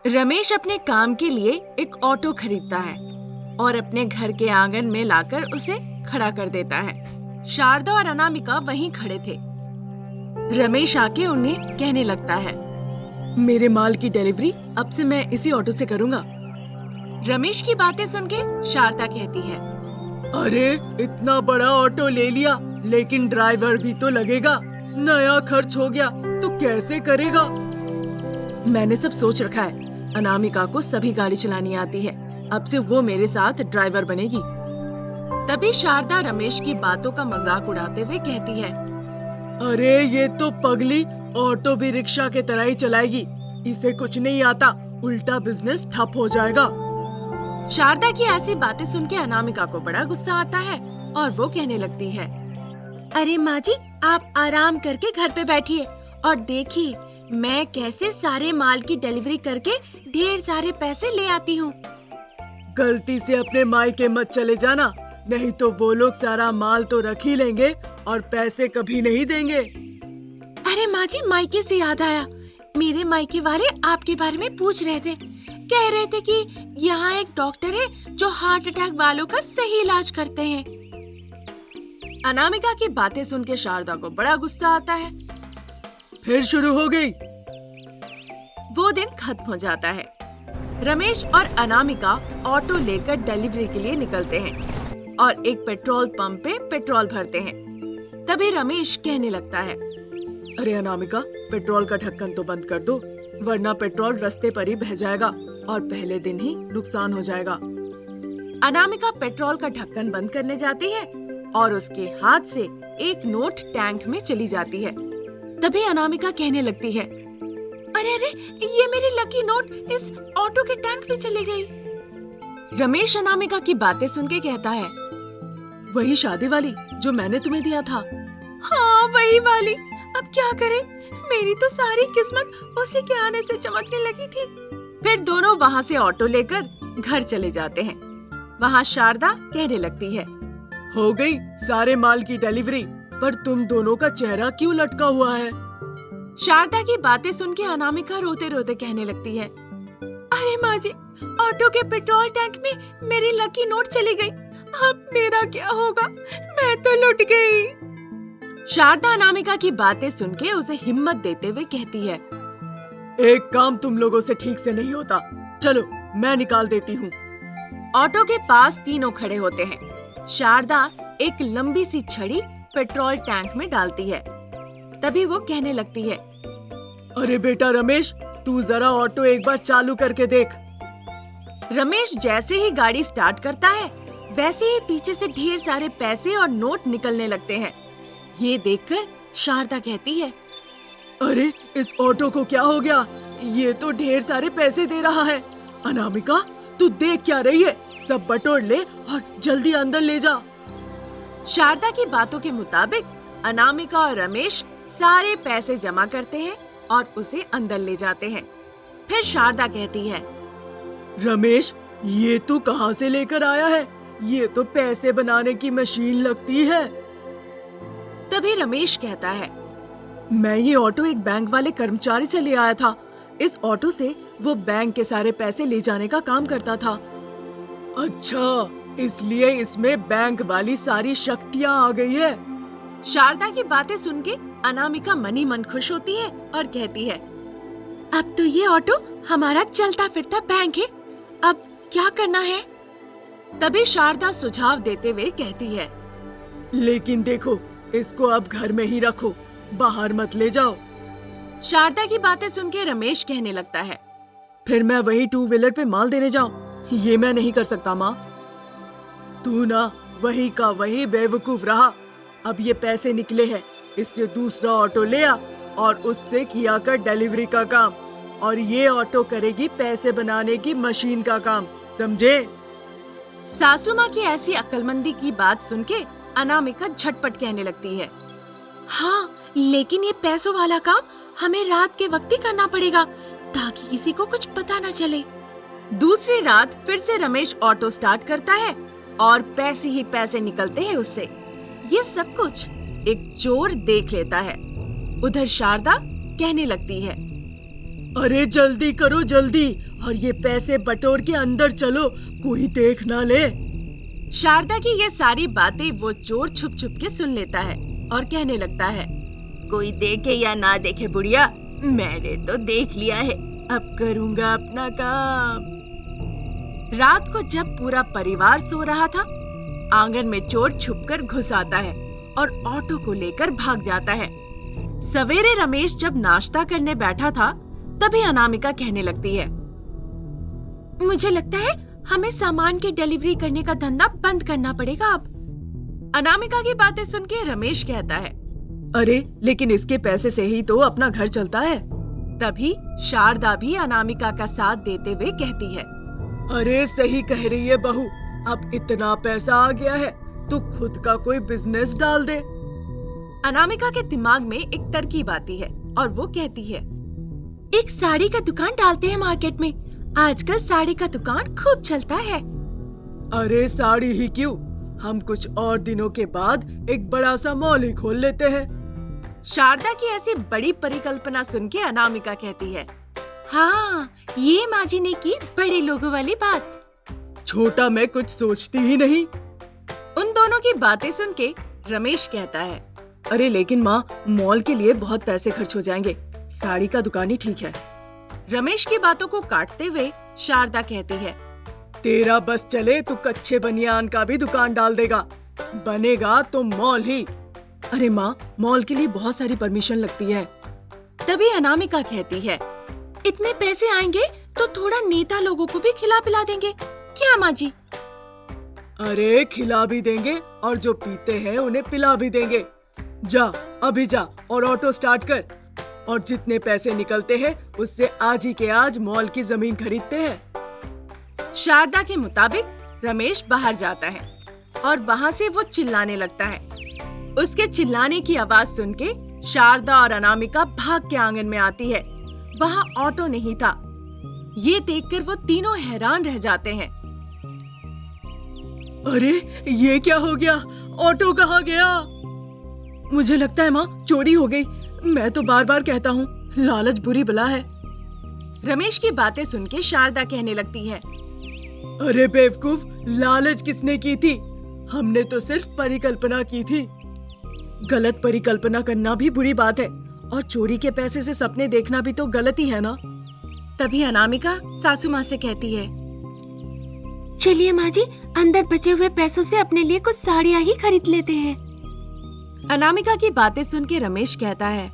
रमेश अपने काम के लिए एक ऑटो खरीदता है और अपने घर के आंगन में लाकर उसे खड़ा कर देता है। शारदा और अनामिका वहीं खड़े थे। रमेश आके उन्हें कहने लगता है, मेरे माल की डिलीवरी अब से मैं इसी ऑटो से करूंगा। रमेश की बातें सुन के शारदा कहती है, अरे इतना बड़ा ऑटो ले लिया, लेकिन ड्राइवर भी तो लगेगा, नया खर्च हो गया तो कैसे करेगा? मैंने सब सोच रखा है, अनामिका को सभी गाड़ी चलानी आती है, अब से वो मेरे साथ ड्राइवर बनेगी। तभी शारदा रमेश की बातों का मजाक उड़ाते हुए कहती है, अरे ये तो पगली ऑटो भी रिक्शा के तरह ही चलाएगी, इसे कुछ नहीं आता, उल्टा बिजनेस ठप हो जाएगा। शारदा की ऐसी बातें सुन के अनामिका को बड़ा गुस्सा आता है और वो कहने लगती है, अरे माँ जी, आप आराम करके घर पे बैठिए और देखिए मैं कैसे सारे माल की डिलीवरी करके ढेर सारे पैसे ले आती हूँ। गलती से अपने मायके मत चले जाना, नहीं तो वो लोग सारा माल तो रख ही लेंगे और पैसे कभी नहीं देंगे। अरे माँ जी, मायके से याद आया, मेरे मायके वाले आपके बारे में पूछ रहे थे, कह रहे थे कि यहाँ एक डॉक्टर है जो हार्ट अटैक वालों का सही इलाज करते हैं। अनामिका की बातें सुन के शारदा को बड़ा गुस्सा आता है। फिर शुरू हो गई। वो दिन खत्म हो जाता है। रमेश और अनामिका ऑटो लेकर डिलीवरी के लिए निकलते हैं और एक पेट्रोल पंप पे पेट्रोल भरते हैं। तभी रमेश कहने लगता है, अरे अनामिका, पेट्रोल का ढक्कन तो बंद कर दो, वरना पेट्रोल रास्ते पर ही बह जाएगा और पहले दिन ही नुकसान हो जाएगा। अनामिका पेट्रोल का ढक्कन बंद करने जाती है और उसके हाथ से एक नोट टैंक में चली जाती है। तभी अनामिका कहने लगती है, अरे अरे, ये मेरी लकी नोट इस ऑटो के टैंक में चली गई। रमेश अनामिका की बातें सुन के कहता है, वही शादी वाली जो मैंने तुम्हें दिया था। हाँ, वही वाली। अब क्या करें, मेरी तो सारी किस्मत उसी के आने से चमकने लगी थी। फिर दोनों वहाँ से ऑटो लेकर घर चले जाते हैं। वहाँ शारदा कहने लगती है, हो गई सारे माल की डिलीवरी, पर तुम दोनों का चेहरा क्यों लटका हुआ है? शारदा की बातें सुन के अनामिका रोते रोते कहने लगती है, अरे माँ जी, ऑटो के पेट्रोल टैंक में मेरी लकी नोट चली गई, अब मेरा क्या होगा? मैं तो लुट गई। शारदा अनामिका की बातें सुन के उसे हिम्मत देते हुए कहती है, एक काम तुम लोगों से ठीक से नहीं होता, चलो मैं निकाल देती हूँ। ऑटो के पास तीनों खड़े होते हैं। शारदा एक लंबी सी छड़ी पेट्रोल टैंक में डालती है। तभी वो कहने लगती है, अरे बेटा रमेश, तू जरा ऑटो एक बार चालू करके देख। रमेश जैसे ही गाड़ी स्टार्ट करता है, वैसे ही पीछे से ढेर सारे पैसे और नोट निकलने लगते हैं। ये देखकर शारदा कहती है, अरे इस ऑटो को क्या हो गया? ये तो ढेर सारे पैसे दे रहा है। अनामिका, तू देख क्या रही है? सब बटोर ले और जल्दी अंदर ले जा। शारदा की बातों के मुताबिक अनामिका और रमेश सारे पैसे जमा करते हैं और उसे अंदर ले जाते हैं। फिर शारदा कहती है, रमेश, ये तू कहाँ से लेकर आया है? ये तो पैसे बनाने की मशीन लगती है। तभी रमेश कहता है, मैं ये ऑटो एक बैंक वाले कर्मचारी से ले आया था। इस ऑटो से वो बैंक के सारे पैसे ले जाने का काम करता था। अच्छा, इसलिए इसमें बैंक वाली सारी शक्तियाँ आ गई है। शारदा की बातें सुन के अनामिका मनी मन खुश होती है और कहती है, अब तो ये ऑटो हमारा चलता फिरता बैंक है, अब क्या करना है? तभी शारदा सुझाव देते हुए कहती है, लेकिन देखो, इसको अब घर में ही रखो, बाहर मत ले जाओ। शारदा की बातें सुन के रमेश कहने लगता है, फिर मैं वही टू व्हीलर पे माल देने जाऊं? ये मैं नहीं कर सकता माँ। तू ना वही का वही बेवकूफ रहा। अब ये पैसे निकले हैं, इससे दूसरा ऑटो ले आ और उससे किया कर डिलीवरी का काम, और ये ऑटो करेगी पैसे बनाने की मशीन का काम, समझे? सासू माँ की ऐसी अक्लमंदी की बात सुन के अनामिका झटपट कहने लगती है, हाँ, लेकिन ये पैसों वाला काम हमें रात के वक्त ही करना पड़ेगा, ताकि किसी को कुछ पता न चले। दूसरी रात फिर से रमेश ऑटो स्टार्ट करता है और पैसे ही पैसे निकलते हैं उससे। ये सब कुछ एक चोर देख लेता है। उधर शारदा कहने लगती है, अरे जल्दी करो जल्दी, और ये पैसे बटोर के अंदर चलो, कोई देख ना ले। शारदा की ये सारी बातें वो चोर छुप छुप के सुन लेता है और कहने लगता है, कोई देखे या ना देखे बुढ़िया, मैंने तो देख लिया है, अब करूंगा अपना काम। रात को जब पूरा परिवार सो रहा था, आंगन में चोर छुपकर घुस आता है और ऑटो को लेकर भाग जाता है। सवेरे रमेश जब नाश्ता करने बैठा था, तभी अनामिका कहने लगती है, मुझे लगता है हमें सामान की डिलीवरी करने का धंधा बंद करना पड़ेगा अब। अनामिका की बातें सुन के रमेश कहता है, अरे लेकिन इसके पैसे से ही तो अपना घर चलता है। तभी शारदा भी अनामिका का साथ देते हुए कहती है, अरे सही कह रही है बहू, अब इतना पैसा आ गया है तो खुद का कोई बिजनेस डाल दे। अनामिका के दिमाग में एक तरकीब आती है और वो कहती है, एक साड़ी का दुकान डालते हैं मार्केट में, आजकल साड़ी का दुकान खूब चलता है। अरे साड़ी ही क्यों, हम कुछ और दिनों के बाद एक बड़ा सा मॉल ही खोल लेते हैं। शारदा की ऐसी बड़ी परिकल्पना सुन के अनामिका कहती है, हाँ ये माँ जी ने की बड़े लोगों वाली बात, छोटा मैं कुछ सोचती ही नहीं। उन दोनों की बातें सुन के रमेश कहता है, अरे लेकिन माँ, मॉल के लिए बहुत पैसे खर्च हो जाएंगे, साड़ी का दुकान ही ठीक है। रमेश की बातों को काटते हुए शारदा कहती है, तेरा बस चले तो कच्चे बनियान का भी दुकान डाल देगा, बनेगा तो मॉल ही। अरे माँ, मॉल के लिए बहुत सारी परमिशन लगती है। तभी अनामिका कहती है, इतने पैसे आएंगे तो थोड़ा नेता लोगों को भी खिला पिला देंगे, क्या माँ जी? अरे खिला भी देंगे और जो पीते हैं उन्हें पिला भी देंगे। जा अभी जा और ऑटो स्टार्ट कर, और जितने पैसे निकलते हैं उससे आज ही के आज मॉल की जमीन खरीदते हैं। शारदा के मुताबिक रमेश बाहर जाता है और वहाँ से वो चिल्लाने लगता है। उसके चिल्लाने की आवाज सुन के शारदा और अनामिका भाग के आंगन में आती है। वहाँ ऑटो नहीं था। ये देखकर वो तीनों हैरान रह जाते हैं। अरे ये क्या हो गया, ऑटो कहाँ गया? मुझे लगता है माँ चोरी हो गई, मैं तो बार बार कहता हूँ लालच बुरी बला है। रमेश की बातें सुन के शारदा कहने लगती है, अरे बेवकूफ, लालच किसने की थी? हमने तो सिर्फ परिकल्पना की थी। गलत परिकल्पना करना भी बुरी बात है, और चोरी के पैसे से सपने देखना भी तो गलत ही है ना। तभी अनामिका सासू माँ से कहती है, चलिए माँ जी, अंदर बचे हुए पैसों से अपने लिए कुछ साड़ियाँ ही खरीद लेते हैं। अनामिका की बातें सुन के रमेश कहता है,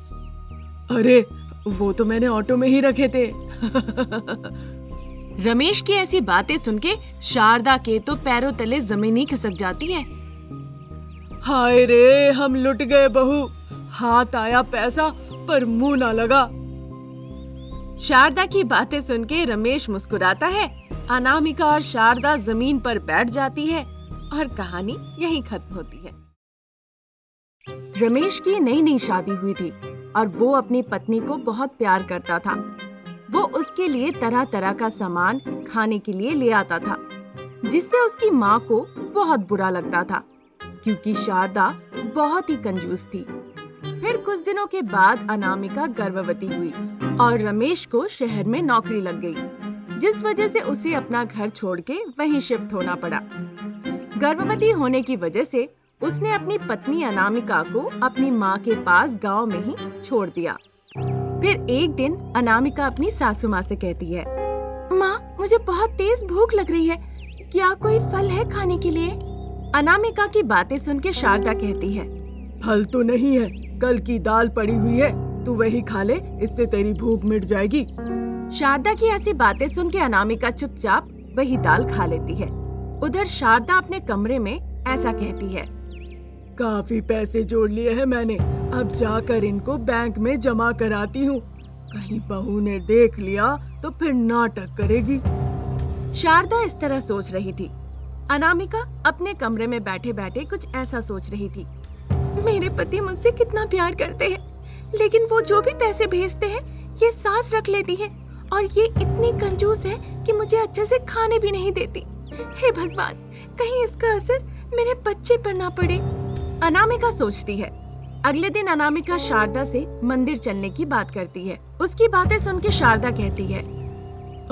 अरे वो तो मैंने ऑटो में ही रखे थे। रमेश की ऐसी बातें सुन के शारदा के तो पैरों तले जमीन ही खिसक जाती है। हाय रे, हम लुट गए बहू, हाथ आया पैसा पर मुंह ना लगा। शारदा की बातें सुन के रमेश मुस्कुराता है। अनामिका और शारदा जमीन पर बैठ जाती है और कहानी यहीं खत्म होती है। रमेश की नई नई शादी हुई थी और वो अपनी पत्नी को बहुत प्यार करता था। वो उसके लिए तरह तरह का सामान खाने के लिए ले आता था, जिससे उसकी माँ को बहुत बुरा लगता था, क्योंकि शारदा बहुत ही कंजूस थी। फिर कुछ दिनों के बाद अनामिका गर्भवती हुई और रमेश को शहर में नौकरी लग गई, जिस वजह से उसे अपना घर छोड़ के वहीं शिफ्ट होना पड़ा। गर्भवती होने की वजह से उसने अपनी पत्नी अनामिका को अपनी माँ के पास गांव में ही छोड़ दिया। फिर एक दिन अनामिका अपनी सासू माँ से कहती है, माँ मुझे बहुत तेज भूख लग रही है, क्या कोई फल है खाने के लिए? अनामिका की बातें सुन के शारदा कहती है, फल तो नहीं है, कल की दाल पड़ी हुई है, तू वही खा ले, इससे तेरी भूख मिट जाएगी। शारदा की ऐसी बातें सुन के अनामिका चुपचाप वही दाल खा लेती है। उधर शारदा अपने कमरे में ऐसा कहती है, काफी पैसे जोड़ लिए हैं मैंने, अब जाकर इनको बैंक में जमा कराती हूँ, कहीं बहू ने देख लिया तो फिर नाटक करेगी। शारदा इस तरह सोच रही थी। अनामिका अपने कमरे में बैठे बैठे कुछ ऐसा सोच रही थी, मेरे पति मुझसे कितना प्यार करते हैं, लेकिन वो जो भी पैसे भेजते हैं ये सांस रख लेती है, और ये इतनी कंजूस है कि मुझे अच्छे से खाने भी नहीं देती। हे भगवान, कहीं इसका असर मेरे बच्चे पर ना पड़े। अनामिका सोचती है। अगले दिन अनामिका शारदा से मंदिर चलने की बात करती है। उसकी बातें सुन के शारदा कहती है,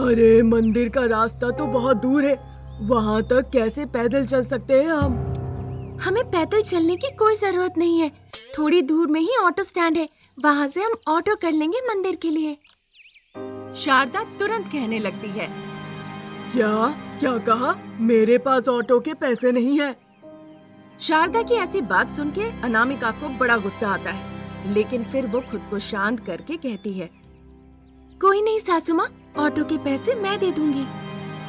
अरे मंदिर का रास्ता तो बहुत दूर है, वहाँ तक कैसे पैदल चल सकते हैं हम? हमें पैदल चलने की कोई जरूरत नहीं है, थोड़ी दूर में ही ऑटो स्टैंड है, वहाँ से हम ऑटो कर लेंगे मंदिर के लिए। शारदा तुरंत कहने लगती है, क्या क्या कहा? मेरे पास ऑटो के पैसे नहीं है। शारदा की ऐसी बात सुन के अनामिका को बड़ा गुस्सा आता है, लेकिन फिर वो खुद को शांत करके कहती है, कोई नहीं सासू माँ, ऑटो के पैसे मैं दे दूंगी।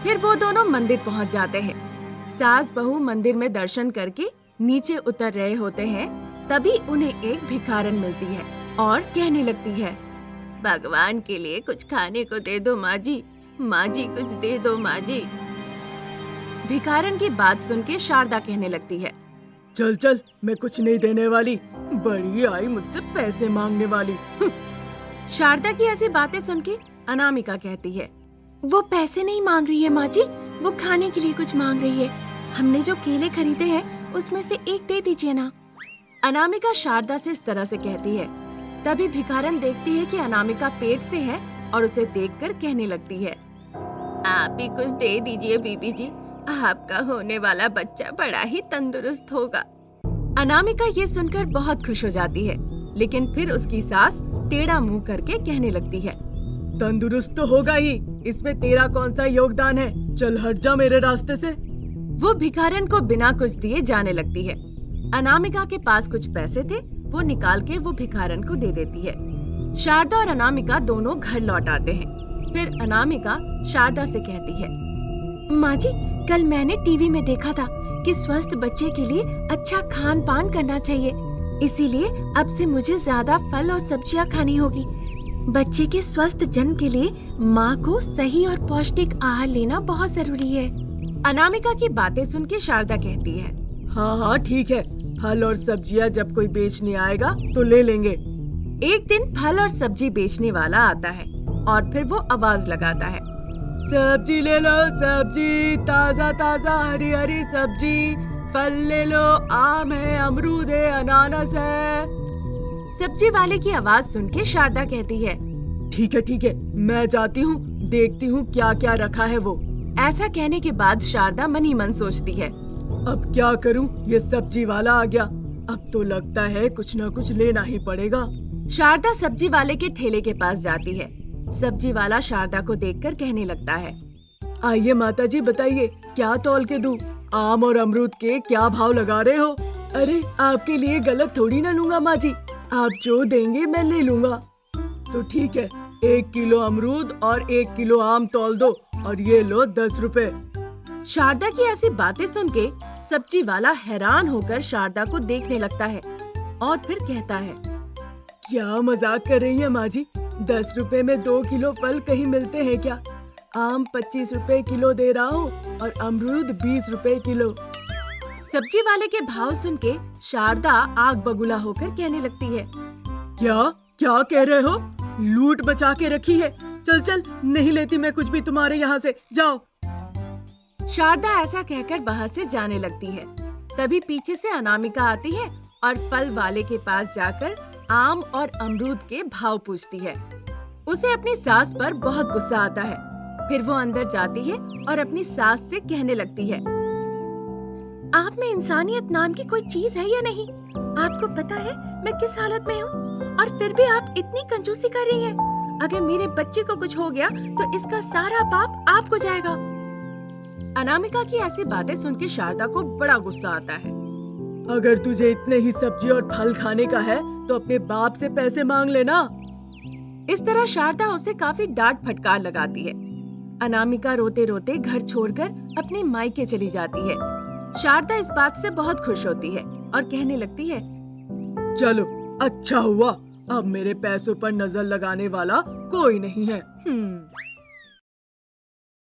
फिर वो दोनों मंदिर पहुँच जाते हैं। सास बहू मंदिर में दर्शन करके नीचे उतर रहे होते हैं, तभी उन्हें एक भिखारन मिलती है और कहने लगती है, भगवान के लिए कुछ खाने को दे दो माँ जी कुछ दे दो माँ जी। भिखारन की बात सुन के शारदा कहने लगती है, चल चल, मैं कुछ नहीं देने वाली, बड़ी आई मुझसे पैसे मांगने वाली। शारदा की ऐसी बातें सुन के अनामिका कहती है, वो पैसे नहीं मांग रही है माँ जी, वो खाने के लिए कुछ मांग रही है। हमने जो केले खरीदे हैं उसमें से एक दे दीजिए ना। अनामिका शारदा से इस तरह से कहती है। तभी भिखारन देखती है कि अनामिका पेट से है और उसे देखकर कहने लगती है, आप ही कुछ दे दीजिए बीबी जी, आपका होने वाला बच्चा बड़ा ही तंदुरुस्त होगा। अनामिका ये सुनकर बहुत खुश हो जाती है, लेकिन फिर उसकी सास टेढ़ा मुंह करके कहने लगती है, तंदुरुस्त तो होगा ही, इसमें तेरा कौन सा योगदान है? चल हट जा मेरे रास्ते से। वो भिखारन को बिना कुछ दिए जाने लगती है। अनामिका के पास कुछ पैसे थे, वो निकाल के वो भिखारन को दे देती है। शारदा और अनामिका दोनों घर लौट आते हैं। फिर अनामिका शारदा से कहती है, माँ जी, कल मैंने टीवी में देखा था कि स्वस्थ बच्चे के लिए अच्छा खान पान करना चाहिए, इसीलिए अब से मुझे ज्यादा फल और सब्जियाँ खानी होगी। बच्चे के स्वस्थ जन्म के लिए माँ को सही और पौष्टिक आहार लेना बहुत जरूरी है। अनामिका की बातें सुन के शारदा कहती है, हाँ हाँ ठीक है, फल और सब्जियाँ जब कोई बेचने आएगा तो ले लेंगे। एक दिन फल और सब्जी बेचने वाला आता है और फिर वो आवाज लगाता है, सब्जी ले लो सब्जी, ताजा ताजा हरी हरी सब्जी, फल ले लो, आम है, अमरूद है, अनानास है। सब्जी वाले की आवाज सुन के शारदा कहती है, ठीक है, मैं जाती हूँ, देखती हूँ क्या क्या रखा है वो। ऐसा कहने के बाद शारदा मन ही मन सोचती है, अब क्या करूँ, ये सब्जी वाला आ गया, अब तो लगता है कुछ न कुछ लेना ही पड़ेगा। शारदा सब्जी वाले के ठेले के पास जाती है। सब्जी वाला शारदा को देखकर कहने लगता है, आइए माता जी, बताइए क्या तौल के दूं? आम और अमरूद के क्या भाव लगा रहे हो? अरे आपके लिए गलत थोड़ी ना लूंगा माँ जी, आप जो देंगे मैं ले लूंगा। तो ठीक है, 1 किलो अमरूद और 1 किलो आम तौल दो और ये लो 10 रुपए। शारदा की ऐसी बातें सुन के सब्जी वाला हैरान होकर शारदा को देखने लगता है और फिर कहता है, क्या मजाक कर रही है माँ जी? 10 रुपए में 2 किलो फल कहीं मिलते हैं क्या? आम 25 रुपए किलो दे रहा हूँ और अमरूद 20 रुपए किलो। सब्जी वाले के भाव सुन के शारदा आग बबूला होकर कहने लगती है, क्या क्या कह रहे हो? लूट बचा के रखी है, चल चल, नहीं लेती मैं कुछ भी तुम्हारे यहाँ से, जाओ। शारदा ऐसा कहकर बाहर से जाने लगती है। तभी पीछे से अनामिका आती है और फल वाले के पास जाकर आम और अमरूद के भाव पूछती है। उसे अपनी सास पर बहुत गुस्सा आता है। फिर वो अंदर जाती है और अपनी सास से कहने लगती है, आप में इंसानियत नाम की कोई चीज है या नहीं? आपको पता है मैं किस हालत में हूँ और फिर भी आप इतनी कंजूसी कर रही हैं। अगर मेरे बच्चे को कुछ हो गया तो इसका सारा पाप आपको जाएगा। अनामिका की ऐसी बातें सुन के शारदा को बड़ा गुस्सा आता है। अगर तुझे इतने ही सब्जी और फल खाने का है तो अपने बाप से पैसे मांग लेना। इस तरह शारदा उसे काफी डांट फटकार लगाती है। अनामिका रोते रोते घर छोड़कर अपने मायके चली जाती है। शारदा इस बात से बहुत खुश होती है और कहने लगती है, चलो अच्छा हुआ, अब मेरे पैसों पर नजर लगाने वाला कोई नहीं है।